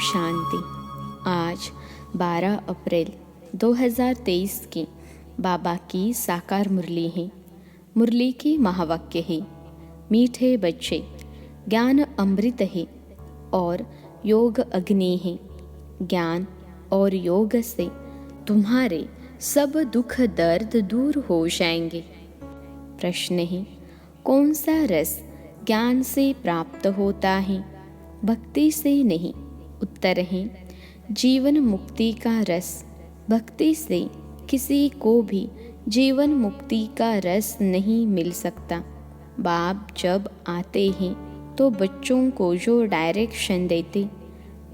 शांति। आज 12 अप्रैल 2023 की बाबा की साकार मुरली है। मुरली की महावाक्य है, मीठे बच्चे, ज्ञान अमृत है और योग अग्नि है। ज्ञान और योग से तुम्हारे सब दुख दर्द दूर हो जाएंगे। प्रश्न है, कौन सा रस ज्ञान से प्राप्त होता है? भक्ति से नहीं। उत्तर है, जीवन मुक्ति का रस। भक्ति से किसी को भी जीवन मुक्ति का रस नहीं मिल सकता। बाप जब आते हैं तो बच्चों को जो डायरेक्शन देते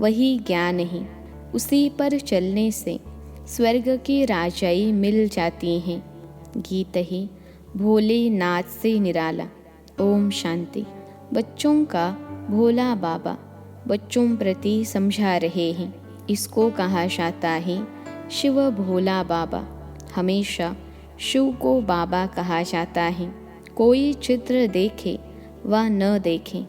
वही ज्ञान है। उसी पर चलने से स्वर्ग की राजाई मिल जाती हैं। गीत है, भोलेनाथ से निराला। ओम शांति। बच्चों का भोला बाबा बच्चों प्रति समझा रहे हैं। इसको कहा जाता है शिव भोला बाबा। हमेशा शिव को बाबा कहा जाता है। कोई चित्र देखे व न देखे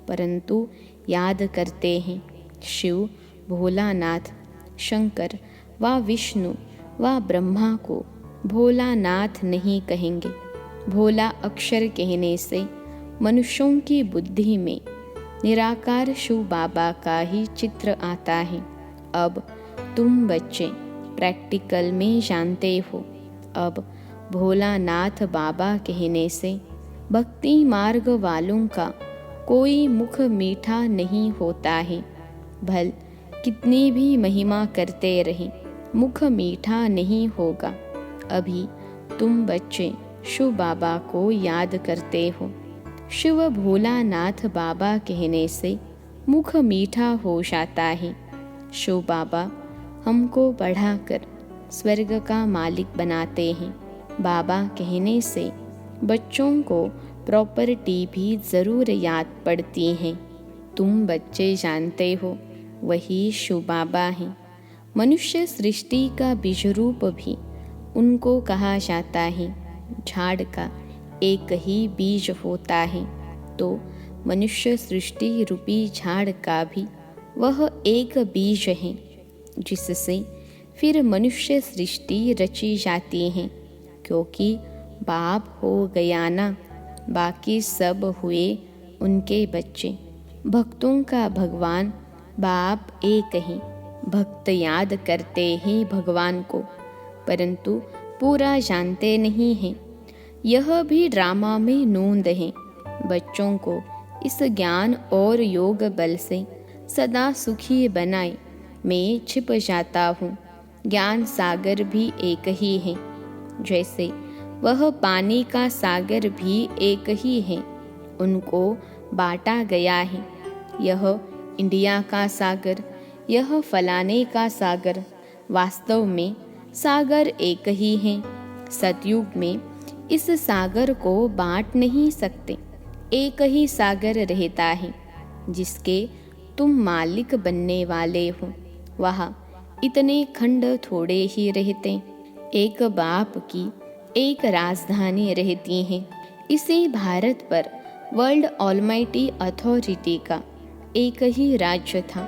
परंतु याद करते हैं। शिव, भोलानाथ, शंकर व विष्णु व ब्रह्मा को भोलानाथ नहीं कहेंगे। भोला अक्षर कहने से मनुष्यों की बुद्धि में निराकार शिव बाबा का ही चित्र आता है। अब तुम बच्चे प्रैक्टिकल में जानते हो। अब भोलानाथ बाबा कहने से भक्ति मार्ग वालों का कोई मुख मीठा नहीं होता है। भल कितनी भी महिमा करते रहें, मुख मीठा नहीं होगा। अभी तुम बच्चे शिव बाबा को याद करते हो। शिव भोलानाथ बाबा कहने से मुख मीठा हो जाता है। शिव बाबा हमको बढ़ाकर स्वर्ग का मालिक बनाते हैं। बाबा कहने से बच्चों को प्रॉपर्टी भी ज़रूर याद पड़ती हैं। तुम बच्चे जानते हो वही शिव बाबा हैं। मनुष्य सृष्टि का बीज रूप भी उनको कहा जाता है। झाड़ का एक ही बीज होता है तो मनुष्य सृष्टि रूपी झाड़ का भी वह एक बीज है, जिससे फिर मनुष्य सृष्टि रची जाती है। क्योंकि बाप हो गया ना, बाकी सब हुए उनके बच्चे। भक्तों का भगवान बाप एक ही। भक्त याद करते हैं भगवान को परंतु पूरा जानते नहीं हैं। यह भी ड्रामा में नोंद है। बच्चों को इस ज्ञान और योग बल से सदा सुखी बनाए मैं छिप जाता हूँ। ज्ञान सागर भी एक ही है, जैसे वह पानी का सागर भी एक ही है। उनको बांटा गया है। यह इंडिया का सागर, यह फलाने का सागर। वास्तव में सागर एक ही है। सतयुग में इस सागर को बांट नहीं सकते। एक ही सागर रहता है जिसके तुम मालिक बनने वाले हो। वहाँ इतने खंड थोड़े ही रहते। एक बाप की एक राजधानी रहती है। इसी भारत पर वर्ल्ड ऑलमाइटी अथॉरिटी का एक ही राज्य था।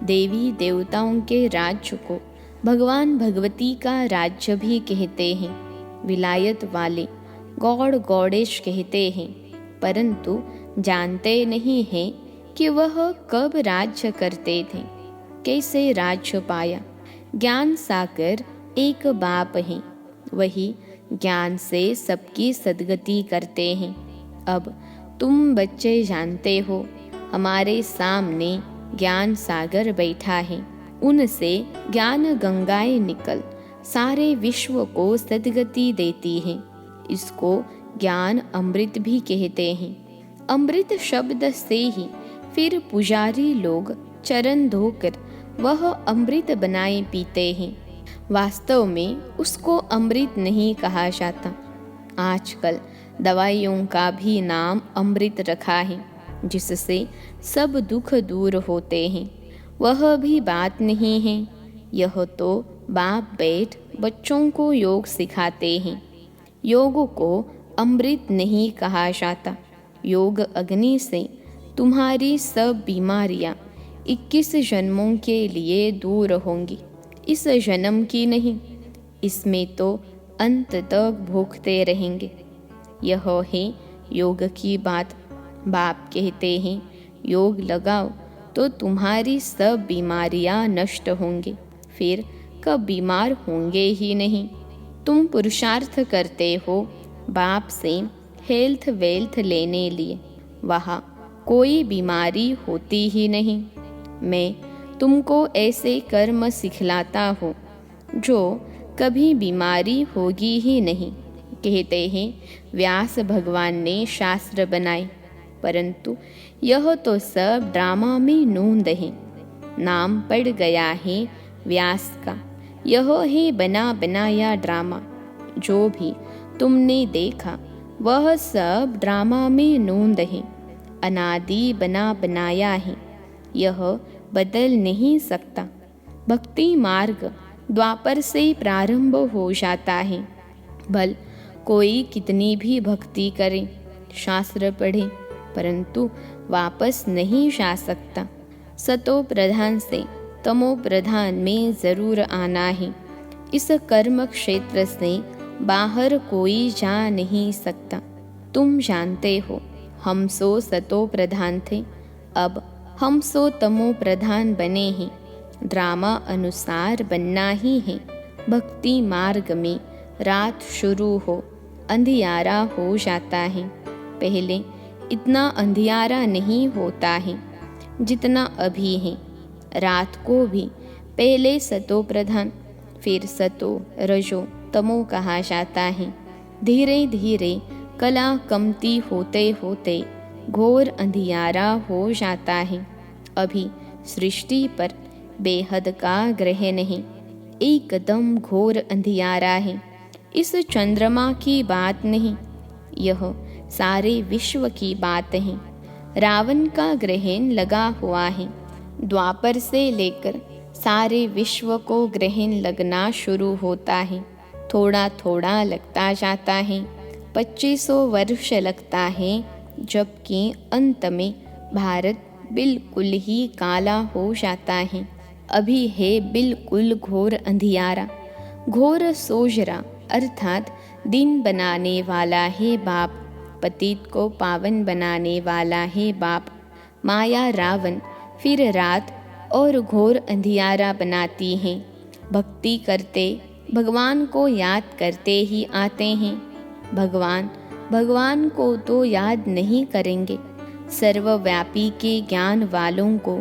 देवी देवताओं के राज्य को भगवान भगवती का राज्य भी कहते हैं। विलायत वाले गॉड गॉडेश कहते हैं परंतु जानते नहीं हैं कि वह कब राज्य करते थे, कैसे राज्य पाया। ज्ञान सागर एक बाप है, वही ज्ञान से सबकी सद्गति करते हैं। अब तुम बच्चे जानते हो हमारे सामने ज्ञान सागर बैठा है। उनसे ज्ञान गंगाएं निकल सारे विश्व को सद्गति देती हैं। इसको ज्ञान अमृत भी कहते हैं। अमृत शब्द से ही फिर पुजारी लोग चरण धोकर वह अमृत बनाए पीते हैं। वास्तव में उसको अमृत नहीं कहा जाता। आजकल दवाइयों का भी नाम अमृत रखा है, जिससे सब दुख दूर होते हैं। वह भी बात नहीं है। यह तो बाप बैठ बच्चों को योग सिखाते हैं। योग को अमृत नहीं कहा जाता। योग अग्नि से तुम्हारी सब बीमारियां 21 जन्मों के लिए दूर होंगी, इस जन्म की नहीं। इसमें तो अंत तक भोगते रहेंगे। यह है योग की बात। बाप कहते हैं योग लगाओ तो तुम्हारी सब बीमारियां नष्ट होंगी, फिर कब बीमार होंगे ही नहीं। तुम पुरुषार्थ करते हो बाप से हेल्थ वेल्थ लेने लिए, वहाँ कोई बीमारी होती ही नहीं। मैं तुमको ऐसे कर्म सिखलाता हूँ जो कभी बीमारी होगी ही नहीं। कहते हैं व्यास भगवान ने शास्त्र बनाए, परंतु यह तो सब ड्रामा में नूंद है। नाम पड़ गया है व्यास का, यह है बना बनाया ड्रामा। जो भी तुमने देखा वह सब ड्रामा में नूंद है, अनादि बना बनाया है, यह बदल नहीं सकता। भक्ति मार्ग द्वापर से प्रारंभ हो जाता है। भल कोई कितनी भी भक्ति करे, शास्त्र पढ़े, परंतु वापस नहीं जा सकता। सतो प्रधान से तमो प्रधान में जरूर आना है। इस कर्म क्षेत्र से बाहर कोई जा नहीं सकता। तुम जानते हो हम सो सतो प्रधान थे, अब हम सो तमो प्रधान बने हैं। ड्रामा अनुसार बनना ही है। भक्ति मार्ग में रात शुरू हो अंधियारा हो जाता है। पहले इतना अंधियारा नहीं होता है जितना अभी है। रात को भी पहले सतो प्रधान, फिर सतो रजो तमो कहा जाता है। धीरे धीरे कला कमती होते होते घोर अंधियारा हो जाता है। अभी सृष्टि पर बेहद का ग्रहण है, एकदम घोर अंधियारा है। इस चंद्रमा की बात नहीं, यह सारे विश्व की बात है। रावण का ग्रहण लगा हुआ है। द्वापर से लेकर सारे विश्व को ग्रहण लगना शुरू होता है। थोड़ा थोड़ा लगता जाता है। 2500 वर्ष लगता है, जबकि अंत में भारत बिल्कुल ही काला हो जाता है। अभी है बिल्कुल घोर अंधियारा, घोर सोजरा, अर्थात दिन बनाने वाला है बाप, पतित को पावन बनाने वाला है बाप। माया रावण फिर रात और घोर अंधियारा बनाती है। भक्ति करते भगवान को याद करते ही आते हैं। भगवान को तो याद नहीं करेंगे। सर्वव्यापी के ज्ञान वालों को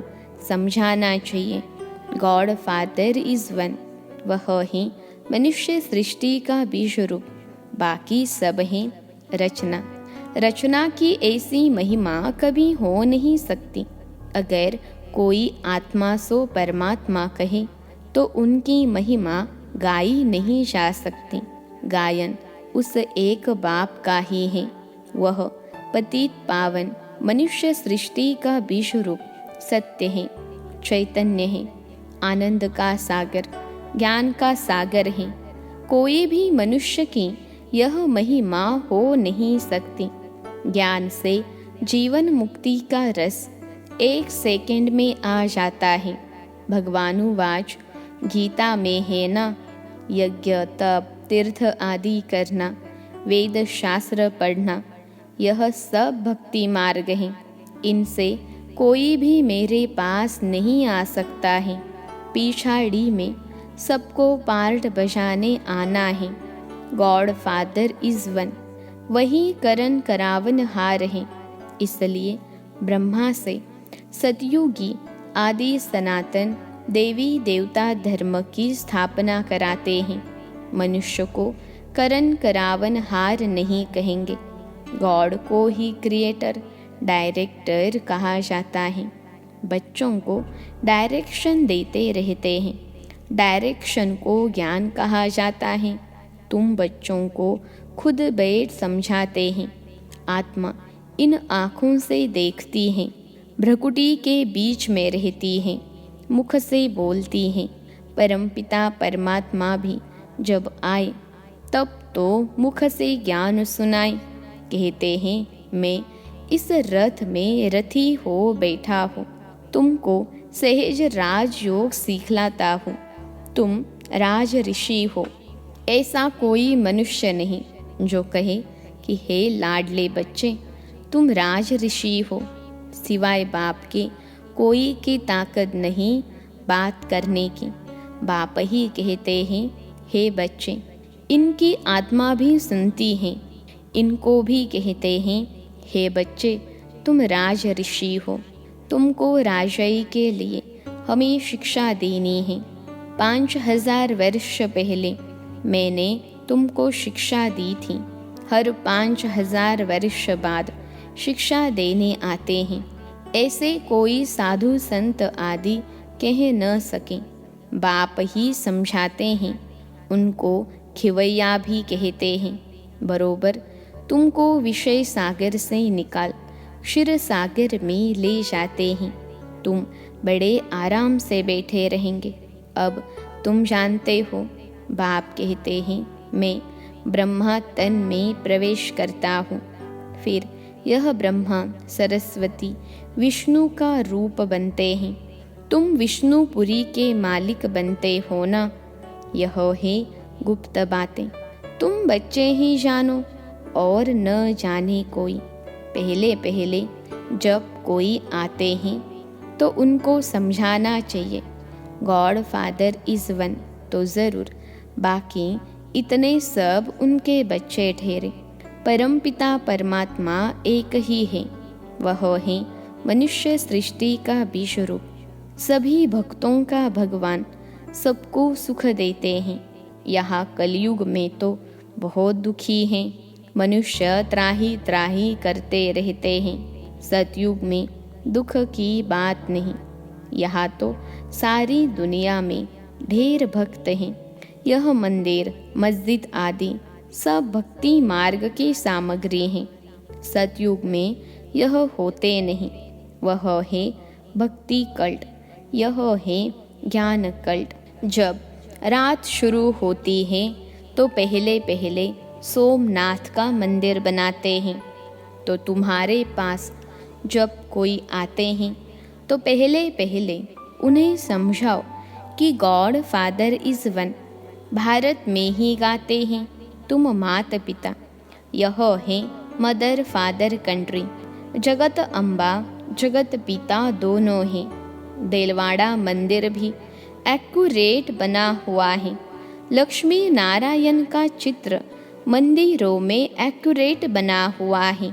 समझाना चाहिए गॉड फादर इज वन। वह है मनुष्य सृष्टि का बीज रूप, बाकी सब है रचना। रचना की ऐसी महिमा कभी हो नहीं सकती। अगर कोई आत्मा सो परमात्मा कहे तो उनकी महिमा गाई नहीं जा सकती। गायन उस एक बाप का ही है। वह पतित पावन मनुष्य सृष्टि का बीज रूप सत्य है, चैतन्य है, आनंद का सागर, ज्ञान का सागर है। कोई भी मनुष्य की यह महिमा हो नहीं सकती। ज्ञान से जीवन मुक्ति का रस 1 सेकंड में आ जाता है। भगवानुवाच गीता में है ना, यज्ञ तप तीर्थ आदि करना, वेद शास्त्र पढ़ना, यह सब भक्ति मार्ग है। इनसे कोई भी मेरे पास नहीं आ सकता है। पिछाड़ी में सबको पार्ट बजाने आना है। गॉड फादर इज वन, वही करण करावन हार है। इसलिए ब्रह्मा से सतयुगी आदि सनातन देवी देवता धर्म की स्थापना कराते हैं। मनुष्य को करण करावन हार नहीं कहेंगे। गॉड को ही क्रिएटर डायरेक्टर कहा जाता है। बच्चों को डायरेक्शन देते रहते हैं। डायरेक्शन को ज्ञान कहा जाता है। तुम बच्चों को खुद बैठ समझाते हैं। आत्मा इन आँखों से देखती है, भ्रकुटी के बीच में रहती है, मुख से बोलती है। परमपिता परमात्मा भी जब आए तब तो मुख से ज्ञान सुनाए। कहते हैं मैं इस रथ में रथी हो बैठा हूँ, तुमको सहज राजयोग सिखलाता हूँ। तुम राज ऋषि हो। ऐसा कोई मनुष्य नहीं जो कहे कि हे लाडले बच्चे, तुम राज ऋषि हो। सिवाय बाप के कोई की ताकत नहीं बात करने की। बाप ही कहते हैं, हे बच्चे, इनकी आत्मा भी सुनती है। इनको भी कहते हैं, हे बच्चे, तुम राज ऋषि हो। तुमको राजाई के लिए हमें शिक्षा देनी है। 5000 वर्ष पहले मैंने तुमको शिक्षा दी थी। हर 5000 वर्ष बाद शिक्षा देने आते हैं। ऐसे कोई साधु संत आदि कह न सके। बाप ही समझाते हैं। उनको खिवैया भी कहते हैं। बरोबर तुमको विषय सागर से निकाल क्षीर सागर में ले जाते हैं। तुम बड़े आराम से बैठे रहेंगे। अब तुम जानते हो, बाप कहते हैं, मैं ब्रह्मा तन में प्रवेश करता हूँ। फिर यह ब्रह्मा सरस्वती विष्णु का रूप बनते हैं। तुम विष्णुपुरी के मालिक बनते हो ना। यह है गुप्त बातें। तुम बच्चे ही जानो और न जाने कोई। पहले पहले जब कोई आते हैं तो उनको समझाना चाहिए, गॉड फादर इज़ वन, तो ज़रूर। बाकी इतने सब उनके बच्चे ठहरे। परमपिता परमात्मा एक ही है। वह है मनुष्य सृष्टि का बीज रूप। सभी भक्तों का भगवान सबको सुख देते हैं। यहाँ कलयुग में तो बहुत दुखी हैं। मनुष्य त्राही त्राही करते रहते हैं। सतयुग में दुख की बात नहीं। यहाँ तो सारी दुनिया में ढेर भक्त हैं। यह मंदिर मस्जिद आदि सब भक्ति मार्ग की सामग्री हैं। सतयुग में यह होते नहीं। वह है भक्ति कल्ट, यह है ज्ञान कल्ट। जब रात शुरू होती है तो पहले पहले सोमनाथ का मंदिर बनाते हैं। तो तुम्हारे पास जब कोई आते हैं तो पहले पहले उन्हें समझाओ कि God father is one. Bharat में ही गाते हैं तुम माता पिता। यह है मदर फादर कंट्री। जगत अम्बा जगत पिता दोनों हैं। देलवाड़ा मंदिर भी एक्यूरेट बना हुआ है। लक्ष्मी नारायण का चित्र मंदिरों में एक्यूरेट बना हुआ है,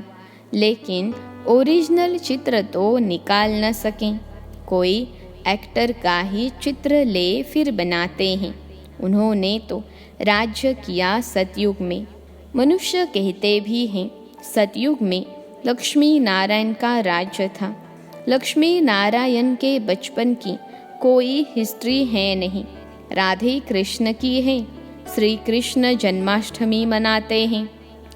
लेकिन ओरिजिनल चित्र तो निकाल न सकें। कोई एक्टर का ही चित्र ले फिर बनाते हैं। उन्होंने तो राज्य किया सतयुग में। मनुष्य कहते भी हैं सतयुग में लक्ष्मी नारायण का राज्य था। लक्ष्मी नारायण के बचपन की कोई हिस्ट्री है नहीं। राधे कृष्ण की है। श्री कृष्ण जन्माष्टमी मनाते हैं।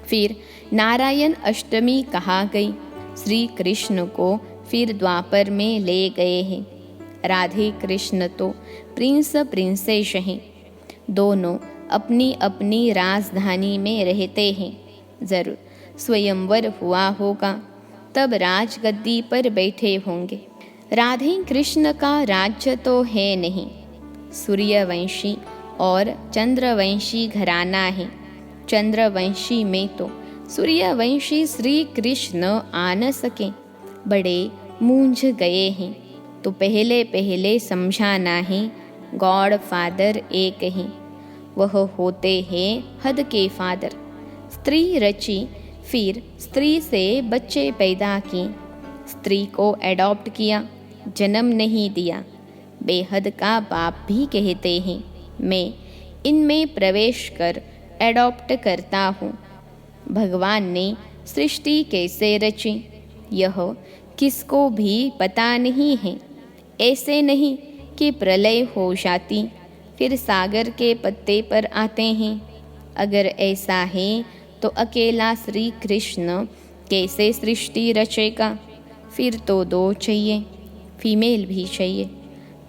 फिर नारायण अष्टमी कहाँ गई? श्री कृष्ण को फिर द्वापर में ले गए हैं। राधे कृष्ण तो प्रिंस प्रिंसेस हैं। दोनों अपनी अपनी राजधानी में रहते हैं। जरूर स्वयंवर हुआ होगा, तब राजगद्दी पर बैठे होंगे। राधे कृष्ण का राज्य तो है नहीं। सूर्यवंशी और चंद्रवंशी घराना है। चंद्रवंशी में तो सूर्यवंशी श्री कृष्ण आ न सके, बड़े मूंझ गए हैं। तो पहले पहले समझाना है गॉड फादर एक ही। वह होते हैं हद के फादर। स्त्री रची, फिर स्त्री से बच्चे पैदा किए। स्त्री को एडॉप्ट किया, जन्म नहीं दिया। बेहद का बाप भी कहते हैं मैं इनमें प्रवेश कर एडॉप्ट करता हूँ। भगवान ने सृष्टि कैसे रची यह किसको भी पता नहीं है। ऐसे नहीं कि प्रलय हो जाती फिर सागर के पत्ते पर आते हैं। अगर ऐसा है तो अकेला श्री कृष्ण कैसे सृष्टि रचेगा? फिर तो दो चाहिए, फीमेल भी चाहिए।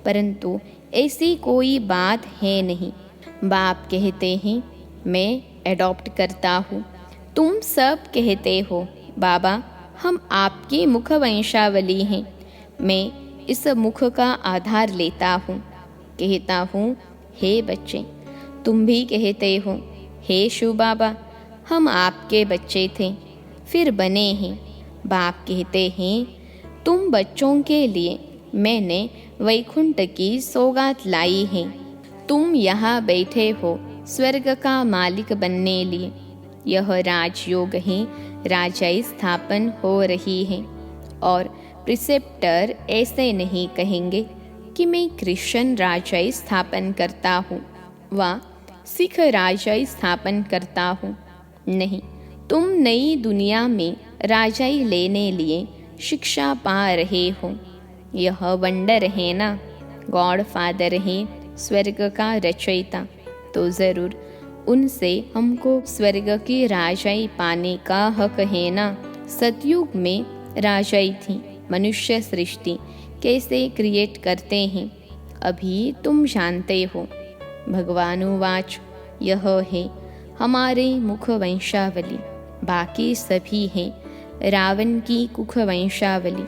परंतु ऐसी कोई बात है नहीं। बाप कहते हैं मैं एडॉप्ट करता हूँ। तुम सब कहते हो बाबा हम आपकी मुख वंशावली हैं। मैं इस मुख का आधार लेता हूँ। कहता हूँ, हे बच्चे, तुम भी कहते हो, हे शिव बाबा, हम आपके बच्चे थे, फिर बने हैं। बाप कहते हैं, तुम बच्चों के लिए मैंने वैकुंठ की सौगात लाई है। तुम यहाँ बैठे हो स्वर्ग का मालिक बनने लिए। यह राजयोग ही राजाई स्थापन हो रही है। और प्रिसेप्टर ऐसे नहीं कहेंगे कि मैं क्रिश्चियन राजाई स्थापन करता हूँ व सिख राजाई स्थापन करता हूँ। नहीं, तुम नई दुनिया में राजाई लेने लिए शिक्षा पा रहे हो। यह वंडर है ना। गॉड फादर है स्वर्ग का रचयिता, तो ज़रूर उनसे हमको स्वर्ग की राजाई पाने का हक है ना। सतयुग में राजाई थी। मनुष्य सृष्टि कैसे क्रिएट करते हैं अभी तुम जानते हो। भगवानुवाच, यह है हमारे मुख वंशावली, बाकी सभी हैं रावण की कुख वंशावली।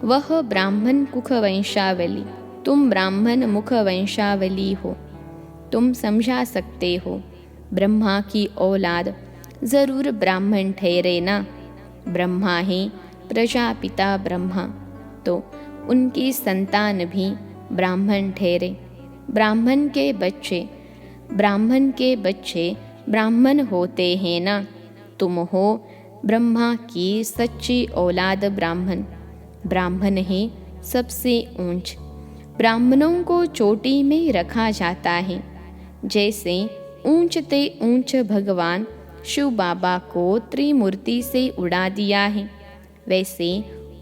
वह ब्राह्मण कुख वंशावली, तुम ब्राह्मण मुख वंशावली हो। तुम समझा सकते हो, ब्रह्मा की औलाद ज़रूर ब्राह्मण ठहरे ना। ब्रह्मा है प्रजापिता ब्रह्मा, तो उनकी संतान भी ब्राह्मण ठहरे। ब्राह्मण के बच्चे ब्राह्मण होते हैं ना। तुम हो ब्रह्मा की सच्ची औलाद ब्राह्मण। ब्राह्मण है सबसे ऊंच। ब्राह्मणों को चोटी में रखा जाता है। जैसे ऊंचते ऊंच भगवान शिव बाबा को त्रिमूर्ति से उड़ा दिया है, वैसे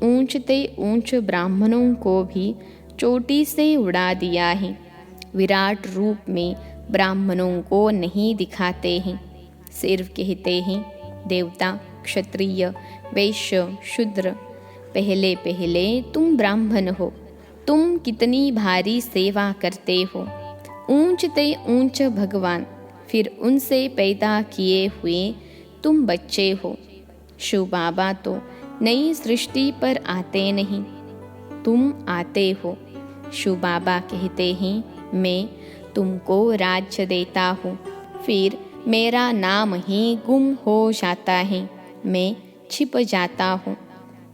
ऊंचते ऊंच ब्राह्मणों को भी चोटी से उड़ा दिया है। विराट रूप में ब्राह्मणों को नहीं दिखाते हैं, सिर्फ कहते हैं देवता, क्षत्रिय, वैश्य, शूद्र। पहले पहले तुम ब्राह्मण हो, तुम कितनी भारी सेवा करते हो। ऊंचते ऊंच भगवान, फिर उनसे पैदा किए हुए तुम बच्चे हो। शिव बाबा तो नई सृष्टि पर आते नहीं, तुम आते हो। शिव बाबा कहते हैं, मैं तुमको राज्य देता हूँ, फिर मेरा नाम ही गुम हो जाता है, मैं छिप जाता हूँ।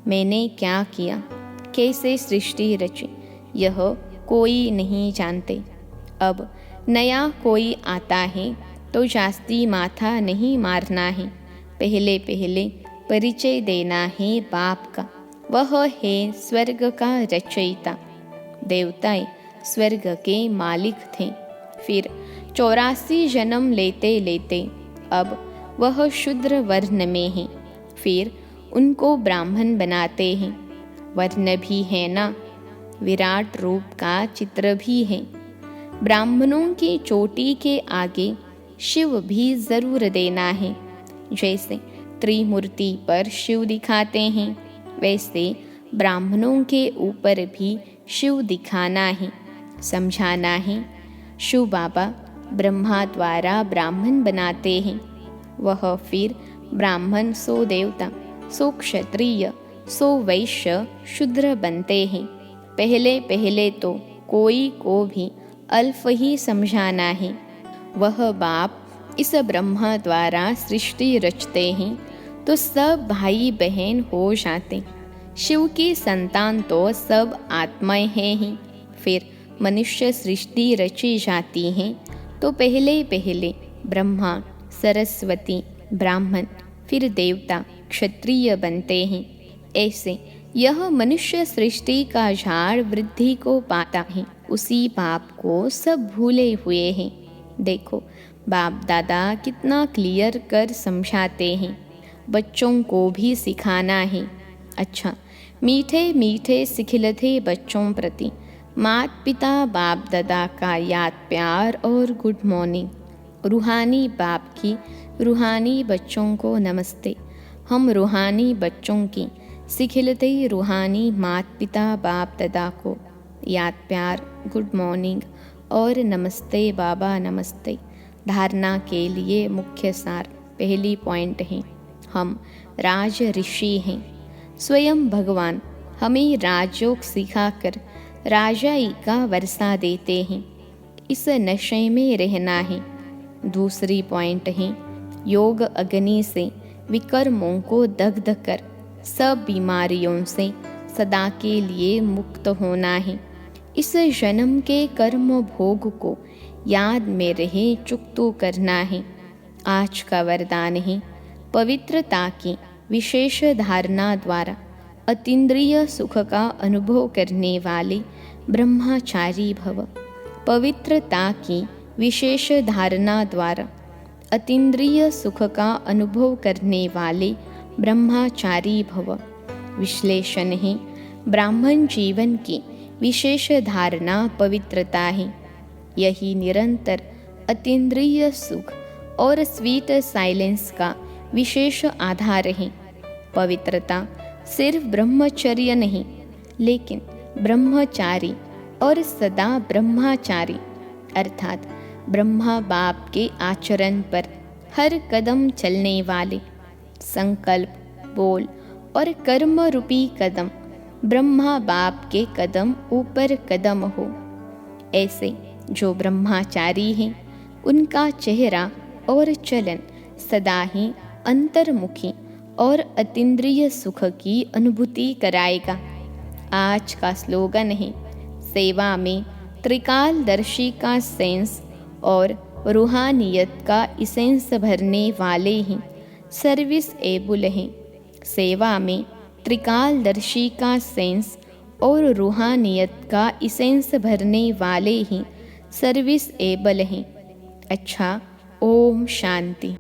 मैंने क्या किया, कैसे सृष्टि रची, यह कोई नहीं जानते। अब नया कोई आता है तो जास्ती माथा नहीं मारना है। पहले पहले परिचय देना है बाप का, वह है स्वर्ग का रचयिता। देवताएं स्वर्ग के मालिक थे, फिर 84 जन्म लेते लेते अब वह शूद्र वर्ण में है, फिर उनको ब्राह्मण बनाते हैं। वर्ण भी है ना, विराट रूप का चित्र भी है। ब्राह्मणों की चोटी के आगे शिव भी जरूर देना है। जैसे त्रिमूर्ति पर शिव दिखाते हैं, वैसे ब्राह्मणों के ऊपर भी शिव दिखाना है, समझाना है। शिव बाबा ब्रह्मा द्वारा ब्राह्मण बनाते हैं, वह फिर ब्राह्मण सो देवता, सो क्षत्रिय, सो वैश्य, शूद्र बनते हैं। पहले पहले तो कोई को भी अल्फ ही समझाना है। वह बाप इस ब्रह्मा द्वारा सृष्टि रचते हैं तो सब भाई बहन हो जाते। शिव की संतान तो सब आत्माएं हैं ही। फिर मनुष्य सृष्टि रची जाती है तो पहले पहले ब्रह्मा, सरस्वती, ब्राह्मण, फिर देवता, क्षत्रिय बनते हैं। ऐसे यह मनुष्य सृष्टि का झाड़ वृद्धि को पाता है। उसी बाप को सब भूले हुए हैं। देखो बाप दादा कितना क्लियर कर समझाते हैं। बच्चों को भी सिखाना है। अच्छा, मीठे मीठे सिखिलते बच्चों प्रति माता पिता बाप दादा का याद प्यार और गुड मॉर्निंग। रूहानी बाप की रूहानी बच्चों को नमस्ते। हम रूहानी बच्चों की सिखिलते रूहानी माता पिता बाप दादा को याद प्यार, गुड मॉर्निंग और नमस्ते बाबा नमस्ते। धारणा के लिए मुख्य सार पहली पॉइंट है, हम राज ऋषि हैं। स्वयं भगवान हमें राजयोग सिखाकर राजाई का वर्षा देते हैं। इस नशे में रहना है। दूसरी पॉइंट है योग अग्नि से विकर्मों को दग्ध कर सब बीमारियों से सदा के लिए मुक्त होना है। इस जन्म के कर्म भोग को याद में रहे चुकतो करना है। आज का वरदान है पवित्रता की विशेष धारणा द्वारा अतीन्द्रिय सुख का अनुभव करने वाले ब्रह्मचारी भव। पवित्रता की विशेष धारणा द्वारा अतीन्द्रिय सुख का अनुभव करने वाले ब्रह्मचारी भव। विश्लेषण है ब्राह्मण जीवन की विशेष धारणा पवित्रता है। यही निरंतर अतीन्द्रिय सुख और स्वीट साइलेंस का विशेष आधार है। पवित्रता सिर्फ ब्रह्मचर्य नहीं, लेकिन ब्रह्मचारी और सदा ब्रह्मचारी अर्थात ब्रह्मा बाप के आचरण पर हर कदम चलने वाले, संकल्प, बोल और कर्म रूपी कदम ब्रह्मा बाप के कदम ऊपर कदम हो। ऐसे जो ब्रह्मचारी हैं उनका चेहरा और चलन सदा ही अंतर्मुखी और अतीन्द्रिय सुख की अनुभूति कराएगा। आज का स्लोगन है सेवा में त्रिकालदर्शी का सेंस और रूहानियत का इसेंस भरने वाले ही सर्विस एबुल हैं। सेवा में त्रिकालदर्शी का सेंस और रूहानियत का इसेंस भरने वाले ही सर्विस एबल हैं। अच्छा, ओम शांति।